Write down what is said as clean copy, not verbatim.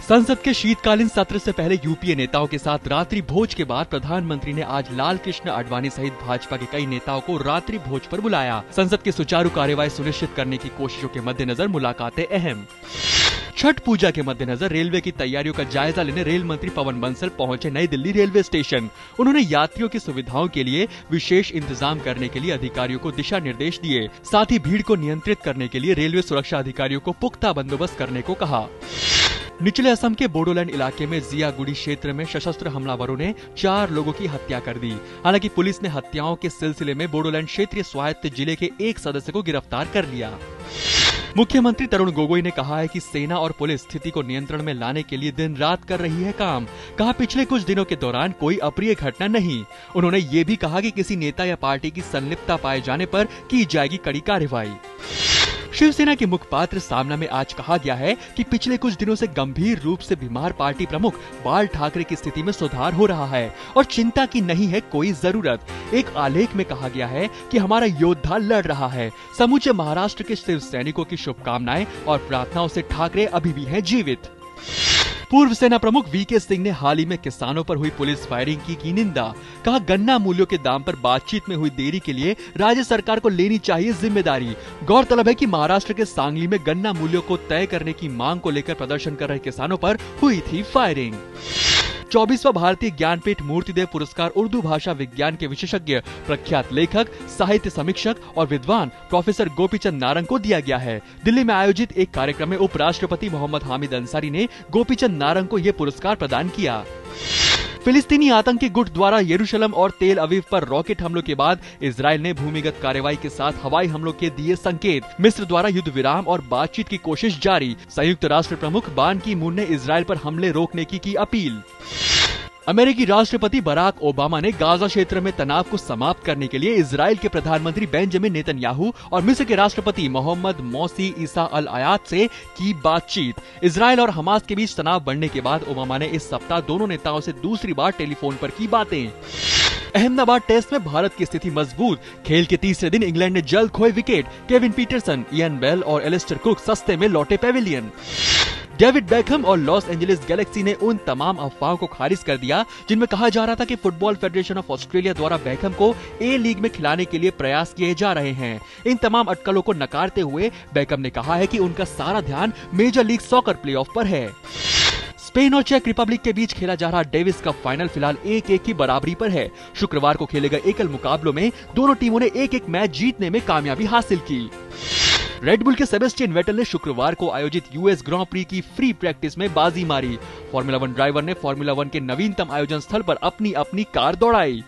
संसद के शीतकालीन सत्र से पहले यूपीए नेताओं के साथ रात्रि भोज के बाद प्रधानमंत्री ने आज लाल कृष्ण आडवाणी सहित भाजपा के कई नेताओं को रात्रि भोज पर बुलाया। संसद की सुचारू कार्यवाही सुनिश्चित करने की कोशिशों के मद्देनजर मुलाकातें अहम। छठ पूजा के मद्देनजर रेलवे की तैयारियों का जायजा लेने रेल मंत्री पवन बंसल पहुंचे नई दिल्ली रेलवे स्टेशन। उन्होंने यात्रियों की सुविधाओं के लिए विशेष इंतजाम करने के लिए अधिकारियों को दिशा निर्देश दिए। साथ ही भीड़ को नियंत्रित करने के लिए रेलवे सुरक्षा अधिकारियों को पुख्ता बंदोबस्त करने को कहा। निचले असम के बोडोलैंड इलाके में जियागुड़ी क्षेत्र में सशस्त्र हमलावरों ने 4 लोगों की हत्या कर दी। हालांकि पुलिस ने हत्याओं के सिलसिले में बोडोलैंड क्षेत्रीय स्वायत्त जिले के एक सदस्य को गिरफ्तार कर लिया। मुख्यमंत्री तरुण गोगोई ने कहा है कि सेना और पुलिस स्थिति को नियंत्रण में लाने के लिए दिन रात कर रही है काम। कहा पिछले कुछ दिनों के दौरान कोई अप्रिय घटना नहीं। उन्होंने ये भी कहा कि किसी नेता या पार्टी की संलिप्तता पाए जाने पर की जाएगी कड़ी कार्रवाई। शिवसेना के मुखपात्र सामना में आज कहा गया है कि पिछले कुछ दिनों से गंभीर रूप से बीमार पार्टी प्रमुख बाल ठाकरे की स्थिति में सुधार हो रहा है और चिंता की नहीं है कोई जरूरत। एक आलेख में कहा गया है कि हमारा योद्धा लड़ रहा है। समूचे महाराष्ट्र के शिव सैनिकों की शुभकामनाएं और प्रार्थनाओं से ठाकरे अभी भी हैं जीवित। पूर्व सेना प्रमुख वीके सिंह ने हाल ही में किसानों पर हुई पुलिस फायरिंग की निंदा। कहा गन्ना मूल्यों के दाम पर बातचीत में हुई देरी के लिए राज्य सरकार को लेनी चाहिए जिम्मेदारी। गौरतलब है कि महाराष्ट्र के सांगली में गन्ना मूल्यों को तय करने की मांग को लेकर प्रदर्शन कर रहे किसानों पर हुई थी फायरिंग। 24वां भारतीय ज्ञानपीठ मूर्तिदेव पुरस्कार उर्दू भाषा विज्ञान के विशेषज्ञ, प्रख्यात लेखक, साहित्य समीक्षक और विद्वान प्रोफेसर गोपीचंद नारंग को दिया गया है। दिल्ली में आयोजित एक कार्यक्रम में उपराष्ट्रपति मोहम्मद हामिद अंसारी ने गोपीचंद नारंग को यह पुरस्कार प्रदान किया। फिलिस्तीनी आतंकी गुट द्वारा यरूशलेम और तेल अवीव पर रॉकेट हमलों के बाद इजराइल ने भूमिगत कार्रवाई के साथ हवाई हमलों के दिए संकेत। मिस्र द्वारा युद्ध विराम और बातचीत की कोशिश जारी। संयुक्त राष्ट्र प्रमुख बान की मून ने इजराइल पर हमले रोकने की अपील। अमेरिकी राष्ट्रपति बराक ओबामा ने गाजा क्षेत्र में तनाव को समाप्त करने के लिए इजराइल के प्रधानमंत्री बेंजामिन नेतन्याहू और मिस्र के राष्ट्रपति मोहम्मद मौसी ईसा अल आयात से की बातचीत। इजराइल और हमास के बीच तनाव बढ़ने के बाद ओबामा ने इस सप्ताह दोनों नेताओं से दूसरी बार टेलीफोन पर की बातें। अहमदाबाद टेस्ट में भारत की स्थिति मजबूत। खेल के तीसरे दिन इंग्लैंड ने जल्द खोए wicket. Kevin Pietersen, Ian Bell और एलिस्टर कुक सस्ते में लौटे पेविलियन। डेविड बेकहम और लॉस एंजलिस गैलेक्सी ने उन तमाम अफवाहों को खारिज कर दिया जिनमें कहा जा रहा था कि फुटबॉल फेडरेशन ऑफ ऑस्ट्रेलिया द्वारा बेकहम को ए लीग में खिलाने के लिए प्रयास किए जा रहे हैं। इन तमाम अटकलों को नकारते हुए बेकहम ने कहा है कि उनका सारा ध्यान मेजर लीग सॉकर प्लेऑफ पर है। स्पेन और चेक रिपब्लिक के बीच खेला जा रहा डेविस कप फाइनल फिलहाल 1-1 की बराबरी पर है। शुक्रवार को खेले गए एकल मुकाबलों में दोनों टीमों ने 1-1 मैच जीतने में कामयाबी हासिल की। रेडबुल के सेबेस्टियन वेटल ने शुक्रवार को आयोजित यूएस ग्रां प्री की फ्री प्रैक्टिस में बाजी मारी। फॉर्मूला 1 ड्राइवर ने फॉर्मूला 1 के नवीनतम आयोजन स्थल पर अपनी अपनी कार दौड़ाई।